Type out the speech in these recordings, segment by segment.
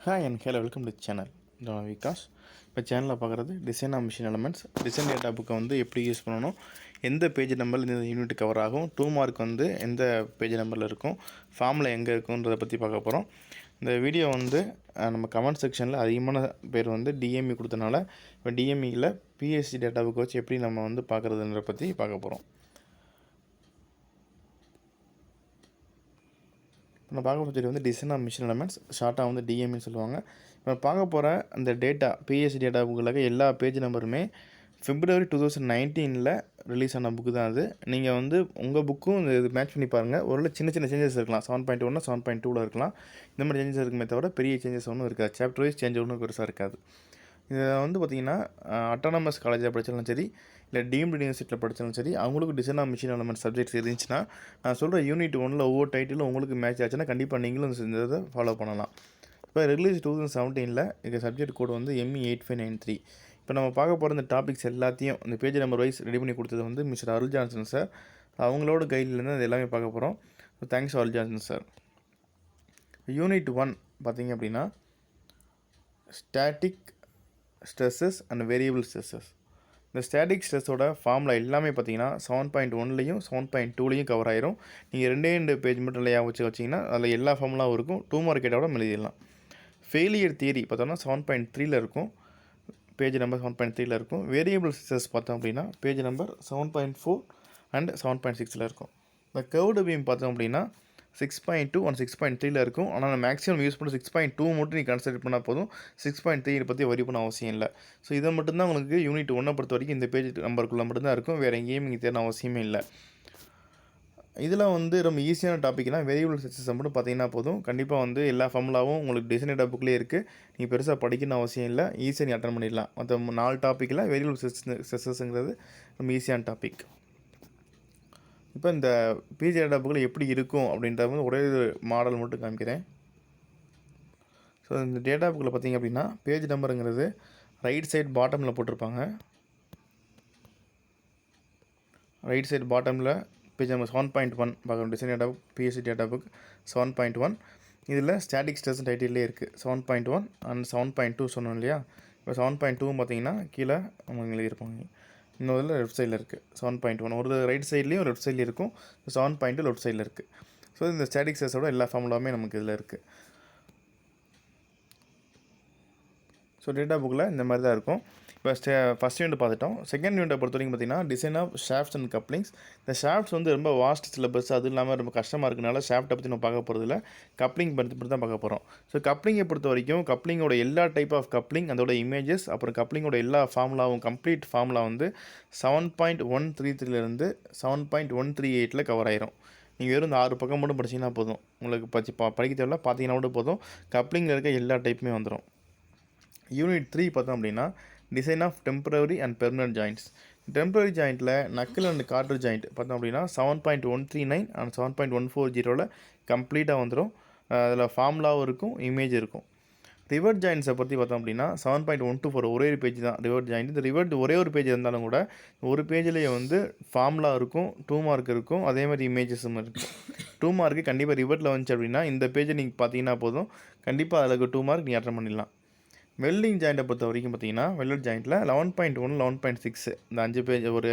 Hi and hello, welcome to the channel. Dhronavikaash. இப்போ சேனலில் பார்க்குறது design of machine elements. Design data புக்கை வந்து எப்படி யூஸ் பண்ணணும், எந்த பேஜ் நம்பரில் இந்த யூனிட் கவர் ஆகும், 2 மார்க் வந்து எந்த பேஜ் நம்பரில் இருக்கும், ஃபார்மில் எங்கே இருக்குன்றதை பற்றி பார்க்க போகிறோம். இந்த வீடியோ வந்து நம்ம கமெண்ட் செக்ஷனில் அதிகமான பேர் வந்து டிஎம்இ கொடுத்தனால இப்போ டிஎம்இயில் பிஎஸ்சி டேட்டா புக்கை வச்சு எப்படி நம்ம வந்து பார்க்குறதுன்றதை பற்றி பார்க்க போகிறோம். நம்ம பார்க்க போகிறது வந்து டிசைன் ஆஃப் மிஷின் எலமெண்ட்ஸ், ஷார்ட்டாக வந்து டிஎம்இன்னு சொல்லுவாங்க. இப்போ பார்க்க போகிற அந்த டேட்டா பிஎஸ்சி டேட்டா புக்கில் எல்லா பேஜ் நம்பருமே February 2019 ரிலீஸ் ஆன புக்கு தான் அது. நீங்கள் வந்து உங்கள் புக்கும் இது மேட்ச் பண்ணி பாருங்கள். ஒரு சின்ன சின்ன சேஞ்சஸ் இருக்கலாம், 7.1 7.2 இருக்கலாம். இந்த மாதிரி சேஞ்சஸ் இருக்குமே தவிர பெரிய சேஞ்சஸ் ஒன்றும் இருக்காது. சாப்டர் வைஸ் சேஞ்ச் ஒன்றும் பெருசாக இருக்காது. இதை வந்து பார்த்திங்கன்னா அட்டானமஸ் காலேஜில் படித்தாலும் சரி, இல்லை டீம்டு யூனிவர்சிட்டியில் படித்தாலும் சரி, அவங்களுக்கு design of machine element subjects இருந்துச்சுன்னா நான் சொல்கிற யூனிட் 1 ஒவ்வொரு டைட்டிலும் உங்களுக்கு மேட்ச் ஆச்சுன்னா கண்டிப்பாக நீங்களும் இந்த ஃபாலோ பண்ணலாம். இப்போ ரிலீஸ் 2017 இந்த சப்ஜெக்ட் கோடு வந்து ME8593. இப்போ நம்ம பார்க்க போகிற இந்த டாபிக்ஸ் எல்லாத்தையும் இந்த பேஜ் நம்பர் வைஸ் ரெடி பண்ணி கொடுத்தது வந்து மிஸ்டர் அருள் ஜான்சன் சார். அவங்களோட கைட்லேருந்து அது எல்லாமே பார்க்க போகிறோம். தேங்க்ஸ் அருள் ஜான்சன் சார். யூனிட் 1 பார்த்திங்க அப்படின்னா static stresses and variable stresses. இந்த ஸ்டாட்டிக் ஸ்ட்ரெஸ்ஸோட ஃபார்முலா எல்லாமே பார்த்தீங்கன்னா 7.1லையும் 7.2லையும் கவர் ஆயிரும். நீங்கள் ரெண்டு பேஜ் மட்டும் இல்லையா வச்சிங்கன்னா அதில் எல்லா ஃபார்முலாவும் இருக்கும். 2 மார்க் கேட்டால் எழுதிடலாம். ஃபெயிலியர் தியரி பார்த்தோம்னா 7.3ல் இருக்கும், பேஜ் நம்பர் 7.3ல் இருக்கும். வேரியபிள் ஸ்ட்ரெஸ் பார்த்தோம் அப்படின்னா பேஜ் நம்பர் 7.4 அண்ட் 7.6ல் இருக்கும். இந்த கர்வ்டு பீம் பார்த்தோம் அப்படின்னா 6.2 அண்ட் 6.3ல் இருக்கும். ஆனால் நான் மேக்ஸிமம் யூஸ் பண்ண 6.2 மட்டும் நீங்கள் கன்சிடர் பண்ணால் போதும். 6.3 பற்றி வரி பண்ண அவசியம் இல்லை. ஸோ இதை மட்டும்தான் உங்களுக்கு யூனிட் 1 பொறுத்த வரைக்கும் இந்த பேஜ் நம்பருக்குள்ளே மட்டும்தான் இருக்கும். வேறு எங்கேயும் நீங்கள் தேட அவசியமே இல்லை. இதில் வந்து ரொம்ப ஈஸியான டாப்பிக்னால் வேரியபிள் ஸ்ட்ரெஸ்ஸஸ் மட்டும் பார்த்தீங்கன்னா போதும். கண்டிப்பாக வந்து எல்லா ஃபார்முலாவும் உங்களுக்கு டிசைன் டேட்டா புக்லேயே இருக்குது. நீங்கள் பெருசாக படிக்கணும் அவசியம் இல்லை, ஈஸியாக நீ அட்டன் பண்ணிடலாம். மற்ற 4 டாப்பிக்கில் வேரியபிள் ஸ்ட்ரெஸ்ஸஸ்ங்கிறது ரொம்ப ஈஸியான டாபிக். இப்போ இந்த பேஜ் டேட்டா புக்கில் எப்படி இருக்கும் அப்படின்றது வந்து ஒரே மாடல் மட்டும் காமிக்கிறேன். ஸோ இந்த டேட்டா புக்கில் பார்த்திங்க அப்படின்னா பேஜ் நம்பருங்கிறது ரைட் சைட் பாட்டமில் போட்டிருப்பாங்க. ரைட் சைட் பாட்டமில் பேஜ் நம்பர் 7.1 பார்க்கணும். Design data book BSc data book 7.1. இதில் ஸ்டாட்டிக் ஸ்ட்ரெஸ் டைட்டிலே இருக்குது 7.1 அண்ட் 7.2 சொன்னோம் இல்லையா. இப்போ 7.2 பார்த்தீங்கன்னா கீழே அவங்க எழுதியிருப்பாங்க. இன்னொரு லெஃப்ட் சைடில் இருக்குது 7.1. ஒரு ரைட் சைட்லேயும் லெஃப்ட் சைட்லேயும் இருக்கும். 7.2 லெஃப்ட் சைடில் இருக்குது. ஸோ இந்த ஸ்டாட்டிக் ஸ்ட்ரெஸ்ஸோட எல்லா ஃபார்முலாவுமே நமக்கு இதில் இருக்குது. ஸோ டேட்டா புக்கில் இந்த மாதிரி தான் இருக்கும். இப்போ ஃபஸ்ட் யூனிட் பார்த்துட்டோம். செகண்ட் யூனிட்டை பொறுத்த வரைக்கும் பார்த்திங்கன்னா design of shafts and couplings. இந்த ஷாஃப்ட்ஸ் வந்து ரொம்ப வாஸ்ட் சிலபஸ், அது இல்லாமல் ரொம்ப கஷ்டமாக இருக்கனால ஷாஃப்ட்டை பற்றி நம்ம பார்க்க போகிறதில்ல. கப்ளிங் பற்றி தான் பார்க்க போகிறோம். ஸோ கப்ளிங்கை பொறுத்த வரைக்கும் கப்ளிங்கோட எல்லா டைப் ஆஃப் கப்ளிங், அதோட இமேஜஸ், அப்புறம் கப்ளிங்கோட எல்லா ஃபார்முலாவும் கம்ப்ளீட் ஃபார்முலா வந்து 7.133 7.138 கவர் ஆயிரும். நீங்கள் வெறும் இந்த 6 பக்கம் மட்டும் படிச்சிங்கன்னா போதும். உங்களுக்கு படிக்க தேவையில்ல, பார்த்தீங்கன்னா மட்டும் போதும். கப்ளிங்கில் இருக்க எல்லா டைப்புமே வந்துடும். யூனிட் 3 பார்த்தோம் அப்படின்னா design of temporary and permanent joints. Temporary ஜாயிண்ட்டில் நக்கிள் அண்ட் கார்டர் ஜாயிண்ட் பார்த்தோம் அப்படின்னா 7.139 அண்ட் 7.140 கம்ப்ளீட்டாக வந்துடும். அதில் ஃபார்முலாவும் இருக்கும், இமேஜ் இருக்கும். ரிவர்ட் ஜாயிண்ட்ஸை பற்றி பார்த்தோம் அப்படின்னா 7.124 ஒரே ஒரு பேஜ் தான் ரிவர்ட் ஜாயிண்ட். இந்த ரிவர்ட் ஒரே ஒரு பேஜ் இருந்தாலும் கூட ஒரு பேஜ்லேயே வந்து ஃபார்முலா இருக்கும், 2 மார்க் இருக்கும், அதே மாதிரி இமேஜஸும் இருக்கும். 2 மார்க்கு கண்டிப்பாக ரிவர்ட்டில் வந்துச்சு அப்படின்னா இந்த பேஜை நீங்கள் பார்த்தீங்கன்னா போதும், கண்டிப்பாக அதில் 2 மார்க் நீங்கள் அட்டன் பண்ணிடலாம். வெல்டிங் ஜாயிண்ட்டை பொறுத்த வரைக்கும் பார்த்தீங்கன்னா வெல்டட் ஜாயிண்ட்டில் 11.1 11.6 இந்த 5 பேஜ் ஒரு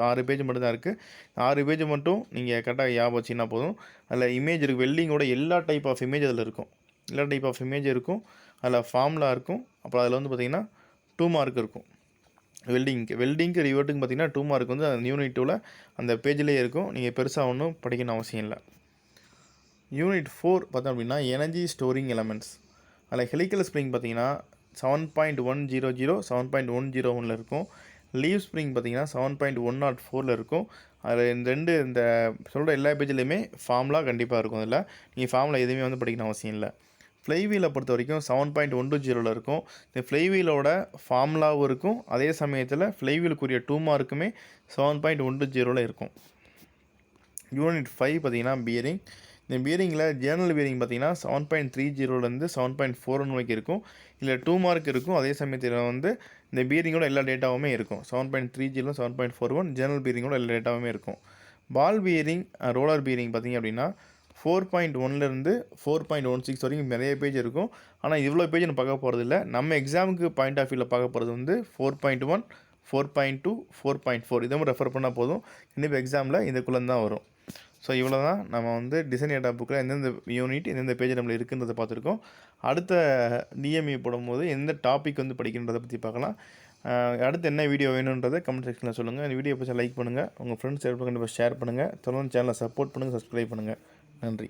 6 பேஜ் மட்டும் தான் இருக்குது. 6 பேஜ் மட்டும் நீங்கள் கரெக்டாக ஞாபகம் வச்சிங்கன்னா போதும். அதில் இமேஜ் இருக்குது. வெல்டிங்கோட எல்லா டைப் ஆஃப் இமேஜ் அதில் இருக்கும். எல்லா டைப் ஆஃப் இமேஜ் இருக்கும். அதில் ஃபார்முலா இருக்கும். அப்புறம் அதில் வந்து பார்த்திங்கன்னா 2 மார்க் இருக்கும். வெல்டிங்க்கு ரிவர்ட்டுக்கு பார்த்திங்கன்னா 2 மார்க் வந்து அந்த யூனிட் 2ல் அந்த பேஜ்லேயே இருக்கும். நீங்கள் பெருசாக ஒன்றும் படிக்கணும் அவசியம் இல்லை. யூனிட் 4 பார்த்தோம் அப்படின்னா எனர்ஜி ஸ்டோரிங் எலமெண்ட்ஸ். அதில் ஹெலிக்கல் ஸ்ப்ரிங் பார்த்தீங்கன்னா 7.100 7.101 இருக்கும். லீவ் ஸ்ப்ரிங் பார்த்தீங்கன்னா 7.104 இருக்கும். அதில் இந்த சொல்கிற எல்லா பேஜ்லேயுமே ஃபார்முலா கண்டிப்பாக இருக்கும். அதில் நீங்கள் ஃபார்முலா எதுவுமே வந்து படிக்கணும் அவசியம் இல்லை. ஃப்ளைவீலை பொறுத்த வரைக்கும் 7.120 இருக்கும். இந்த ஃப்ளைவீலோட ஃபார்முலாவும் இருக்கும். அதே சமயத்தில் ஃப்ளைவீலுக்குரிய 2 மார்க்குமே 7.120 இருக்கும். யூனிட் 5 பார்த்தீங்கன்னா பியரிங். இந்த பியரிங்கில் ஜேர்னல் பியரிங் பார்த்தீங்கன்னா 7.30 7.41 வரைக்கும் இருக்கும். இல்லை 2 மார்க் இருக்கும். அதே சமயத்தில் வந்து இந்த பியரிங்கோட எல்லா டேட்டாவுமே இருக்கும். 7.30 7.41 ஜேர்னல் பியரிங்கோட எல்லா டேட்டாவுமே இருக்கும். பால் பியரிங் ரோலர் பியரிங் பார்த்திங்க அப்படின்னா 4.1லேருந்து 4.16 வரைக்கும் நிறைய பேஜ் இருக்கும். ஆனால் இவ்வளோ பேஜ் நம்ம பார்க்க போகிறதில்ல. நம்ம எக்ஸாமுக்கு பாயிண்ட் ஆஃப் வியூவில் பார்க்க போகிறது வந்து 4.1, 4.2, 4.4 இதை மட்டும் ரெஃபர் பண்ணால் போதும். கண்டிப்பாக எக்ஸாமில் இதுக்குள்ளே தான் வரும். ஸோ இவ்வளோ தான் நம்ம வந்து டிசைன் டேட்டா புக்கில் எந்தெந்த யூனிட் எந்தெந்த பேஜ் நம்மள இருக்குன்றதை பார்த்துருக்கோம். அடுத்த டிஎம்இ போடும்போது எந்த டாபிக் வந்து படிக்கின்றதை பற்றி பார்க்கலாம். அடுத்து என்ன வீடியோ வேணுன்றதை கமெண்ட் செக்ஷனில் சொல்லுங்கள். இந்த வீடியோ பற்றி லைக் பண்ணுங்கள், உங்கள் ஃப்ரெண்ட்ஸ் கண்டிப்பாக ஷேர் பண்ணுங்கள், தொடர்ந்து சேனலை சப்போர்ட் பண்ணுங்கள், சப்ஸ்கிரைப் பண்ணுங்கள். நன்றி.